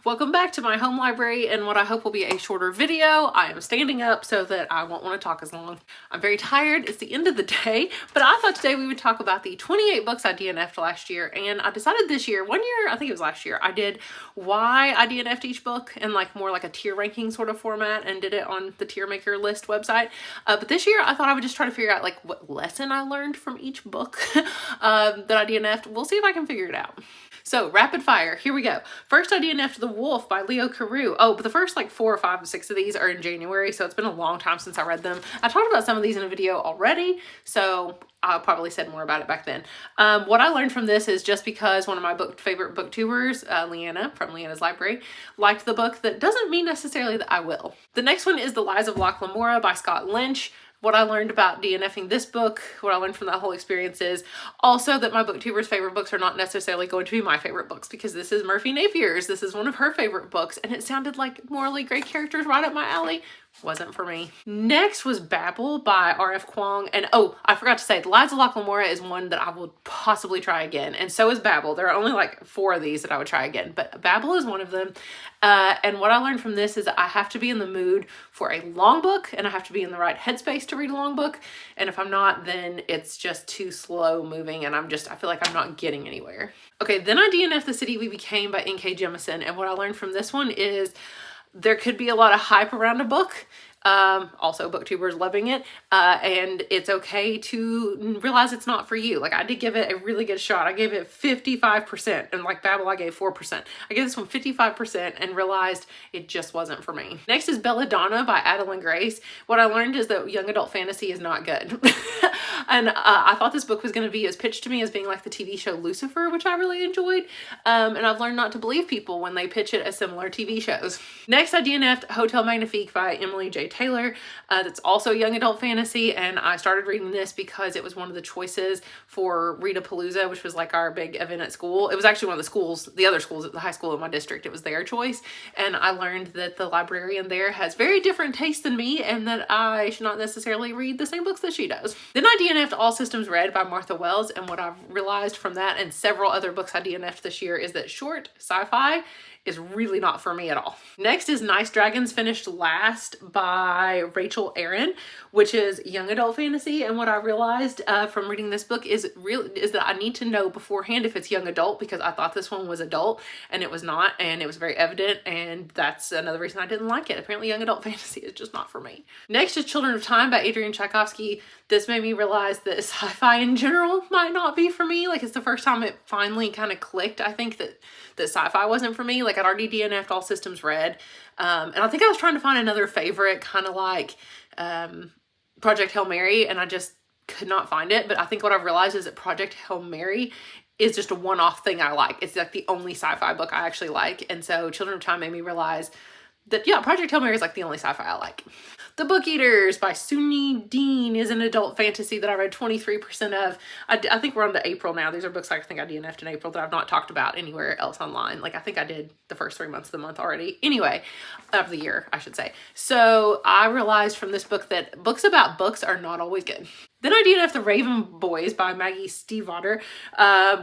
Welcome back to my home library and what I hope will be a shorter video. I am standing up so that I won't want to talk as long. I'm very tired. It's the end of the day, but I thought today we would talk about the 28 books I DNF'd last year, and I decided this year, one year, I think it was last year, I did why I DNF'd each book in like more like a tier ranking sort of format and did it on the Tier Maker list website. But this year I thought I would just try to figure out like what lesson I learned from each book that I DNF'd. We'll see if I can figure it out. So rapid fire, here we go. First I DNF'd The Wolf by Leo Carew. Oh, but the first like 4 or 5 or 6 of these are in January, so it's been a long time since I read them. I talked about some of these in a video already, so I probably said more about it back then. What I learned from this is just because one of my favorite booktubers, Leanna from Leanna's Library, liked the book, that doesn't mean necessarily that I will. The next one is The Lies of Locke Lamora by Scott Lynch. What I learned about DNFing this book, what I learned from that whole experience is also that my booktuber's favorite books are not necessarily going to be my favorite books, because this is Murphy Napier's. This is one of her favorite books, and it sounded like morally great characters right up my alley. Wasn't for me. Next was Babel by R.F. Kuang. And oh, I forgot to say, The Lies of Locke Lamora is one that I will possibly try again. And so is Babel. There are only like 4 of these that I would try again, but Babel is one of them. And what I learned from this is that I have to be in the mood for a long book, and I have to be in the right headspace to read a long book. And if I'm not, then it's just too slow moving, and I feel like I'm not getting anywhere. Okay, then I DNF'd The City We Became by N.K. Jemisin. And what I learned from this one is there could be a lot of hype around a book. Also booktubers loving it. And it's okay to realize it's not for you. Like, I did give it a really good shot. I gave it 55%, and like Babel, I gave 4%. I gave this one 55% and realized it just wasn't for me. Next is Belladonna by Adeline Grace. What I learned is that young adult fantasy is not good. And I thought this book was going to be, it was pitched to me as being like the TV show Lucifer, which I really enjoyed. And I've learned not to believe people when they pitch it as similar TV shows. Next, I DNF'd Hotel Magnifique by Emily J. Taylor. That's also young adult fantasy, and I started reading this because it was one of the choices for Readapalooza, which was like our big event at school. It was actually one of the schools, the other schools at the high school in my district. It was their choice, and I learned that the librarian there has very different tastes than me, and that I should not necessarily read the same books that she does. Then I DNF'd All Systems Red by Martha Wells, and what I've realized from that and several other books I DNF'd this year is that short sci-fi is really not for me at all. Next is Nice Dragons Finished Last by Rachel Aaron, which is young adult fantasy. And what I realized from reading this book is that I need to know beforehand if it's young adult, because I thought this one was adult and it was not, and it was very evident, and that's another reason I didn't like it. Apparently young adult fantasy is just not for me. Next is Children of Time by Adrian Tchaikovsky. This made me realize that sci-fi in general might not be for me. Like, it's the first time it finally kind of clicked, I think, that sci-fi wasn't for me. Like, I'd already DNF'd All Systems Red. And I think I was trying to find another favorite, kind of like Project Hail Mary, and I just could not find it. But I think what I've realized is that Project Hail Mary is just a one-off thing I like. It's like the only sci-fi book I actually like. And so Children of Time made me realize that, yeah, Project Hail Mary is like the only sci-fi I like. The Book Eaters by Sunyi Dean is an adult fantasy that I read 23% of. I think we're on to April now. These are books I think I DNF'd in April that I've not talked about anywhere else online. Like, I think I did the first 3 months of the month already. Anyway, of the year, I should say. So I realized from this book that books about books are not always good. Then I DNF'd The Raven Boys by Maggie Stiefvater,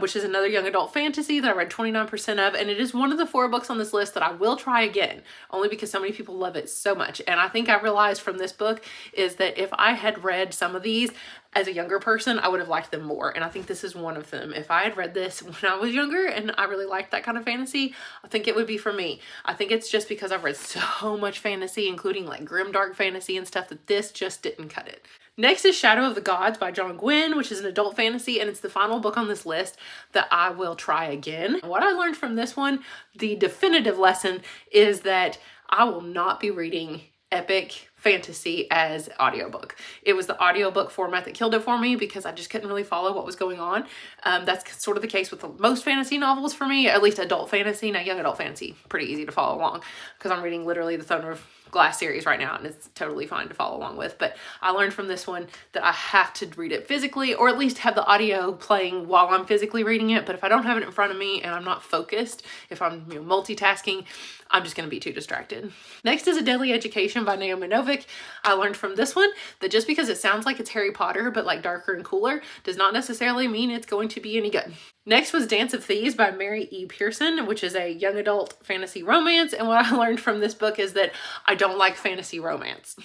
which is another young adult fantasy that I read 29% of, and it is one of the 4 books on this list that I will try again, only because so many people love it so much. And I think I realized from this book is that if I had read some of these as a younger person, I would have liked them more, and I think this is one of them. If I had read this when I was younger and I really liked that kind of fantasy, I think it would be for me. I think it's just because I've read so much fantasy, including like grimdark fantasy and stuff, that this just didn't cut it. Next is Shadow of the Gods by John Gwynne, which is an adult fantasy, and it's the final book on this list that I will try again. What I learned from this one, the definitive lesson, is that I will not be reading epic fantasy as audiobook. It was the audiobook format that killed it for me, because I just couldn't really follow what was going on. That's sort of the case with most fantasy novels for me, at least adult fantasy. Now, young adult fantasy, pretty easy to follow along, because I'm reading literally the Throne of Glass series right now, and it's totally fine to follow along with. But I learned from this one that I have to read it physically, or at least have the audio playing while I'm physically reading it. But if I don't have it in front of me and I'm not focused, if I'm multitasking, I'm just going to be too distracted. Next is A Deadly Education by Naomi Novik. topic, I learned from this one that just because it sounds like it's Harry Potter, but like darker and cooler, does not necessarily mean it's going to be any good. Next was Dance of Thieves by Mary E. Pearson, which is a young adult fantasy romance. And what I learned from this book is that I don't like fantasy romance.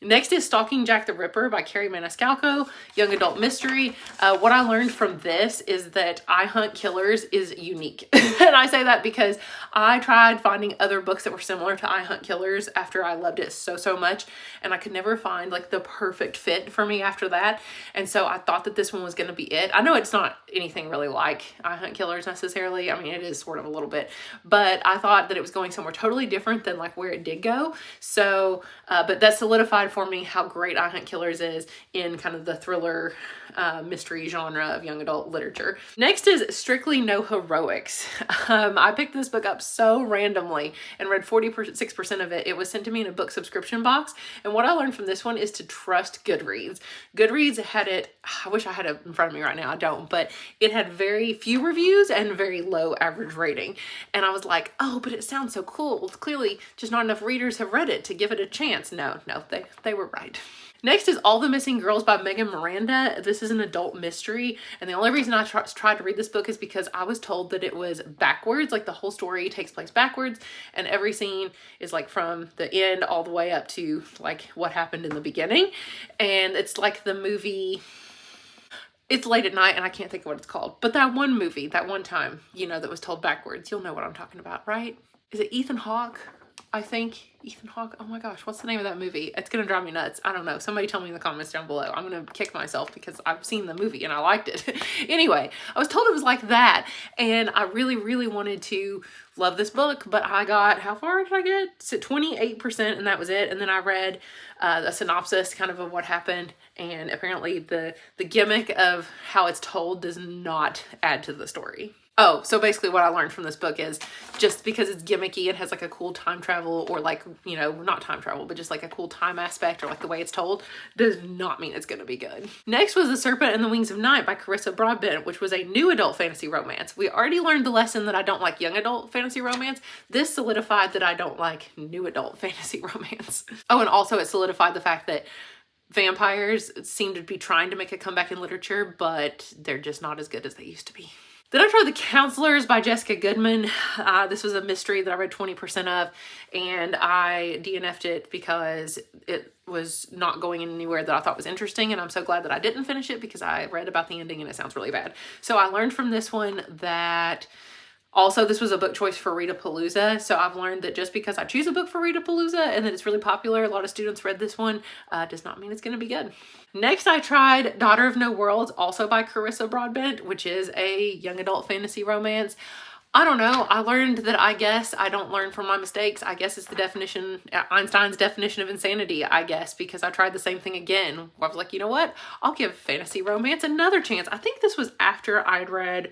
Next is Stalking Jack the Ripper by Carrie Maniscalco, young adult mystery. What I learned from this is that I Hunt Killers is unique. And I say that because I tried finding other books that were similar to I Hunt Killers after I loved it so much. And I could never find like the perfect fit for me after that. And so I thought that this one was going to be it. I know it's not anything really like I Hunt Killers necessarily. I mean, it is sort of a little bit, but I thought that it was going somewhere totally different than like where it did go. So, but that solidified for me how great I Hunt Killers is in kind of the thriller mystery genre of young adult literature. Next is Strictly No Heroics. I picked this book up so randomly and read 46% of it. It was sent to me in a book subscription box. And what I learned from this one is to trust Goodreads. Goodreads had it, I wish I had it in front of me right now, I don't, but it had very few reviews and very low average rating. And I was like, oh, but it sounds so cool. Well, clearly just not enough readers have read it to give it a chance. No, they were right. Next is All the Missing Girls by Megan Miranda. This is an adult mystery, and the only reason I tried to read this book is because I was told that it was backwards, like the whole story takes place backwards, and every scene is like from the end all the way up to like what happened in the beginning. And it's like the movie, it's late at night and I can't think of what it's called, but that one movie, that one time, you know, that was told backwards, you'll know what I'm talking about, right? Is it Ethan Hawke? I think Ethan Hawke. Oh my gosh, what's the name of that movie? It's gonna drive me nuts. I don't know. Somebody tell me in the comments down below. I'm gonna kick myself because I've seen the movie and I liked it. Anyway, I was told it was like that, and I really wanted to love this book, but I got, how far did I get? So 28%, and that was it. And then I read a synopsis kind of what happened, and apparently the gimmick of how it's told does not add to the story. Oh, so basically what I learned from this book is just because it's gimmicky, it has like a cool time travel or like, you know, not time travel, but just like a cool time aspect or like the way it's told does not mean it's going to be good. Next was The Serpent and the Wings of Night by Carissa Broadbent, which was a new adult fantasy romance. We already learned the lesson that I don't like young adult fantasy romance. This solidified that I don't like new adult fantasy romance. Oh, and also it solidified the fact that vampires seem to be trying to make a comeback in literature, but they're just not as good as they used to be. Then I tried The Counselors by Jessica Goodman. This was a mystery that I read 20% of, and I DNF'd it because it was not going anywhere that I thought was interesting, and I'm so glad that I didn't finish it because I read about the ending and it sounds really bad. So I learned from this one that also, this was a book choice for Readapalooza, so I've learned that just because I choose a book for Readapalooza and that it's really popular, a lot of students read this one, does not mean it's going to be good. Next, I tried Daughter of No Worlds, also by Carissa Broadbent, which is a young adult fantasy romance. I don't know. I learned that I guess I don't learn from my mistakes. I guess it's the definition, Einstein's definition of insanity, I guess, because I tried the same thing again. I was like, you know what? I'll give fantasy romance another chance. I think this was after I'd read...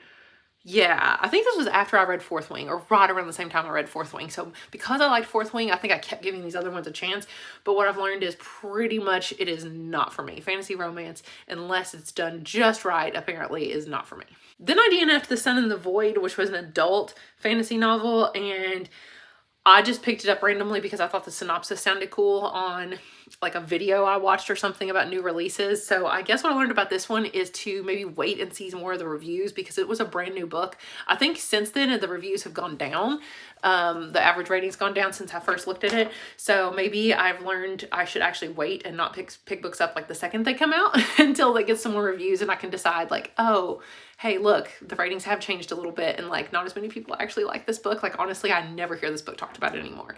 Yeah, I think this was after I read Fourth Wing, or right around the same time I read Fourth Wing. So because I liked Fourth Wing, I think I kept giving these other ones a chance. But what I've learned is pretty much it is not for me. Fantasy romance, unless it's done just right, apparently is not for me. Then I DNF'd The Sun and the Void, which was an adult fantasy novel, and I just picked it up randomly because I thought the synopsis sounded cool on like a video I watched or something about new releases. So I guess what I learned about this one is to maybe wait and see more of the reviews because it was a brand new book. I think since then the reviews have gone down. The average rating's gone down since I first looked at it. So maybe I've learned I should actually wait and not pick books up like the second they come out until they get some more reviews and I can decide like, oh, hey, look, the ratings have changed a little bit and like not as many people actually like this book. Like honestly, I never hear this book talked about anymore.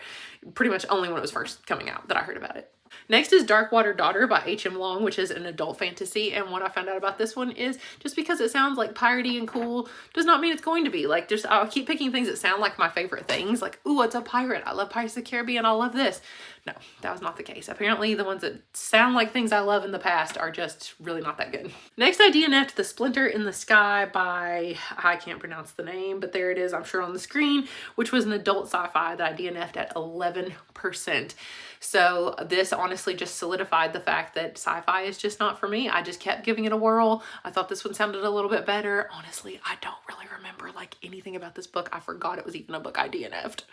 Pretty much only when it was first coming out that I heard about it. Next is Darkwater Daughter by H.M. Long, which is an adult fantasy. And what I found out about this one is just because it sounds like piratey and cool does not mean it's going to be. Like just I'll keep picking things that sound like my favorite things. Like, ooh, it's a pirate. I love Pirates of the Caribbean. I love this. No, that was not the case. Apparently the ones that sound like things I love in the past are just really not that good. Next I DNF'd The Splinter in the Sky by, I can't pronounce the name, but there it is, I'm sure on the screen, which was an adult sci-fi that I DNF'd at 11%. So this honestly just solidified the fact that sci-fi is just not for me. I just kept giving it a whirl. I thought this one sounded a little bit better. Honestly, I don't really remember like anything about this book. I forgot it was even a book I DNF'd.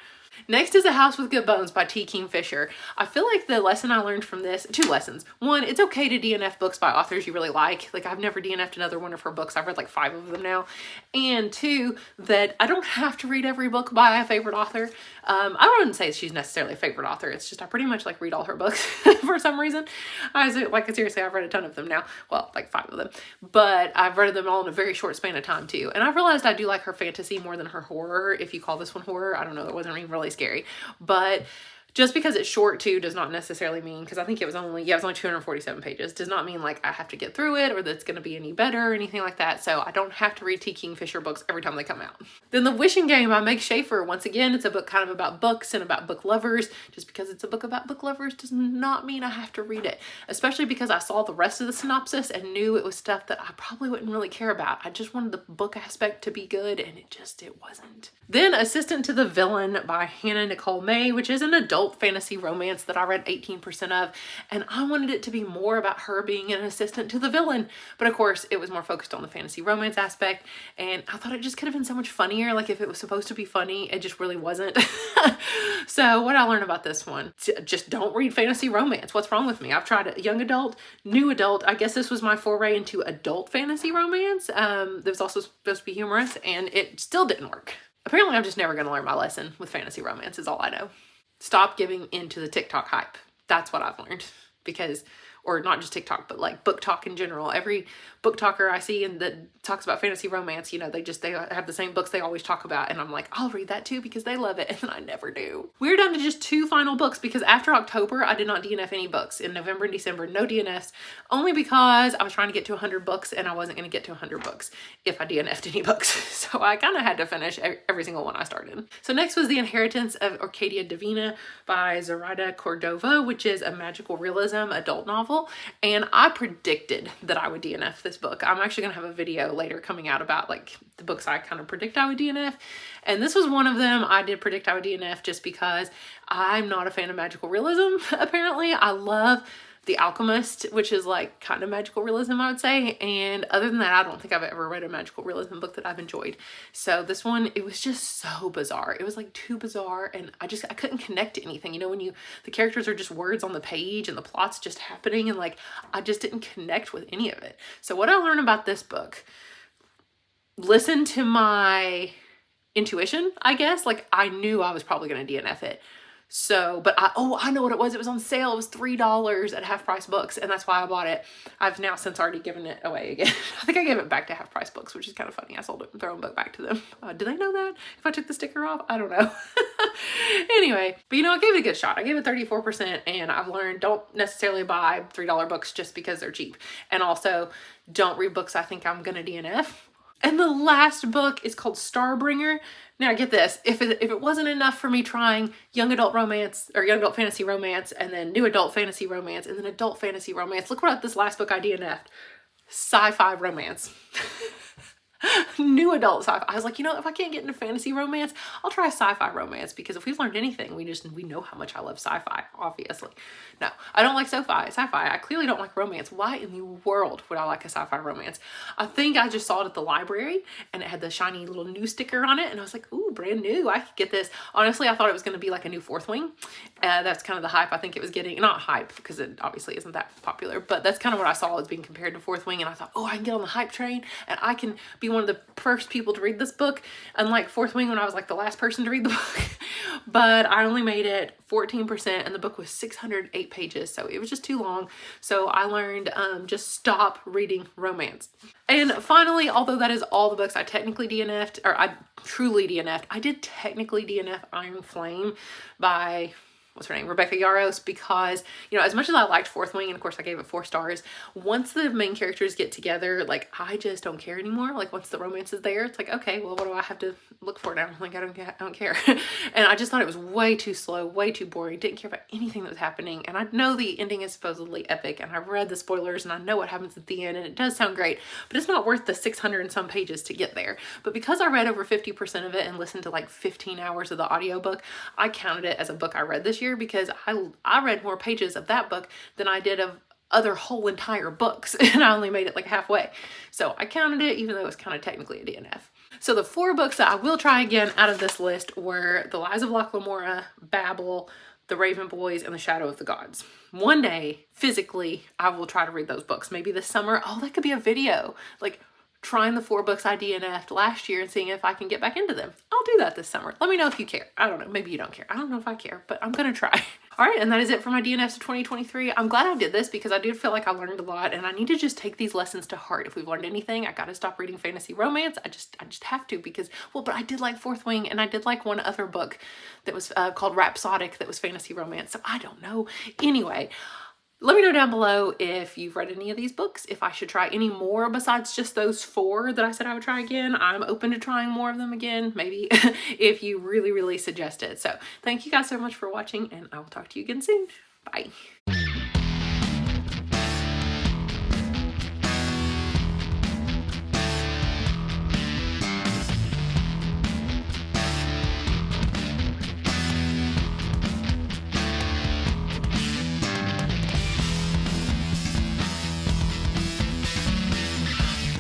Next is A House with Good Bones by T. Kingfisher. I feel like the lesson I learned from this, two lessons. One, it's okay to DNF books by authors you really like. Like, I've never DNF'd another one of her books. I've read like 5 of them now. And two, that I don't have to read every book by a favorite author. I wouldn't say she's necessarily a favorite author. It's just I pretty much like read all her books for some reason. Seriously, I've read a ton of them now. Well, like 5 of them. But I've read them all in a very short span of time too. And I've realized I do like her fantasy more than her horror. If you call this one horror, I don't know. It wasn't really scary. But just because it's short too does not necessarily mean, because I think it was only 247 pages, does not mean like I have to get through it or that it's going to be any better or anything like that. So I don't have to read T. Kingfisher books every time they come out. Then The Wishing Game by Meg Schaefer. Once again, it's a book kind of about books and about book lovers. Just because it's a book about book lovers does not mean I have to read it, especially because I saw the rest of the synopsis and knew it was stuff that I probably wouldn't really care about. I just wanted the book aspect to be good, and it wasn't. Then Assistant to the Villain by Hannah Nicole May, which is an adult fantasy romance that I read 18% of, and I wanted it to be more about her being an assistant to the villain, but of course it was more focused on the fantasy romance aspect, and I thought it just could have been so much funnier. Like, if it was supposed to be funny, it just really wasn't. So what I learned about this one, just don't read fantasy romance. What's wrong with me? I've tried it, young adult, new adult. I guess this was my foray into adult fantasy romance. That was also supposed to be humorous, and it still didn't work. Apparently, I'm just never going to learn my lesson with fantasy romance is all I know. Stop giving into the TikTok hype. That's what I've learned. Because, or not just TikTok, but like book talk in general. Every book talker I see and that talks about fantasy romance, you know, they have the same books they always talk about. And I'm like, I'll read that too because they love it. And then I never do. We're down to just 2 final books because after October, I did not DNF any books. In November and December, no DNFs, only because I was trying to get to 100 books and I wasn't going to get to 100 books if I DNF'd any books. So I kind of had to finish every single one I started. So next was The Inheritance of Orcadia Divina by Zoraida Cordova, which is a magical realism adult novel. And I predicted that I would DNF this book. I'm actually going to have a video later coming out about like the books I kind of predict I would DNF. And this was one of them. I did predict I would DNF just because I'm not a fan of magical realism, apparently. I love The Alchemist, which is like kind of magical realism, I would say. And other than that, I don't think I've ever read a magical realism book that I've enjoyed. So this one, it was just so bizarre. It was like too bizarre, and I couldn't connect to anything. You know, when the characters are just words on the page and the plot's just happening, and like, I just didn't connect with any of it. So what I learned about this book, listen to my intuition, I guess. Like, I knew I was probably going to DNF it. So, but I know what it was. It was on sale. It was $3 at Half Price Books, and that's why I bought it. I've now since already given it away again. I think I gave it back to Half Price Books, which is kind of funny. I sold it and thrown book back to them. Do they know that? If I took the sticker off? I don't know. Anyway, but you know, I gave it a good shot. I gave it 34%, and I've learned don't necessarily buy $3 books just because they're cheap. And also, don't read books I think I'm going to DNF. And the last book is called Starbringer. Now get this, if it wasn't enough for me trying young adult romance or young adult fantasy romance and then new adult fantasy romance and then adult fantasy romance, look what this last book I DNF'd. Sci-fi romance. New adult sci-fi. I was like, you know, if I can't get into fantasy romance, I'll try sci-fi romance, because if we've learned anything, we know how much I love sci-fi, obviously. No, I don't like sci-fi. I clearly don't like romance. Why in the world would I like a sci-fi romance? I think I just saw it at the library and it had the shiny little new sticker on it, and I was like, ooh, brand new, I could get this. Honestly, I thought it was going to be like a new Fourth Wing. That's kind of the hype I think it was getting. Not hype, because it obviously isn't that popular, but that's kind of what I saw as being compared to Fourth Wing, and I thought, oh, I can get on the hype train and I can be one of the first people to read this book, unlike Fourth Wing when I was like the last person to read the book. But I only made it 14%, and the book was 608 pages, so it was just too long. So I learned just stop reading romance. And finally, although that is all the books I technically DNF'd, or I truly DNF'd, I did technically DNF Iron Flame by, what's her name, Rebecca Yarros, because, you know, as much as I liked Fourth Wing, and of course I gave it 4 stars, once the main characters get together, like, I just don't care anymore. Like, once the romance is there, it's like, okay, well, what do I have to look for now? Like, I don't care. And I just thought it was way too slow, way too boring, didn't care about anything that was happening. And I know the ending is supposedly epic, and I've read the spoilers, and I know what happens at the end, and it does sound great, but it's not worth the 600 and some pages to get there. But because I read over 50% of it and listened to like 15 hours of the audiobook, I counted it as a book I read this year, because I read more pages of that book than I did of other whole entire books, and I only made it like halfway. So I counted it, even though it was kind of technically a DNF. So the 4 books that I will try again out of this list were The Lies of Locke Lamora, Babel, The Raven Boys, and The Shadow of the Gods. One day, physically, I will try to read those books. Maybe this summer. Oh, that could be a video. Like trying the 4 books I DNF'd last year and seeing if I can get back into them. I'll do that this summer. Let me know if you care. I don't know. Maybe you don't care. I don't know if I care, but I'm going to try. All right, and that is it for my DNFs of 2023. I'm glad I did this because I did feel like I learned a lot, and I need to just take these lessons to heart. If we've learned anything, I got to stop reading fantasy romance. I just have to because, well, but I did like Fourth Wing, and I did like one other book that was called Rhapsodic that was fantasy romance. So I don't know. Anyway, let me know down below if you've read any of these books, if I should try any more besides just those 4 that I said I would try again. I'm open to trying more of them again, maybe, if you really, really suggest it. So thank you guys so much for watching, and I will talk to you again soon. Bye.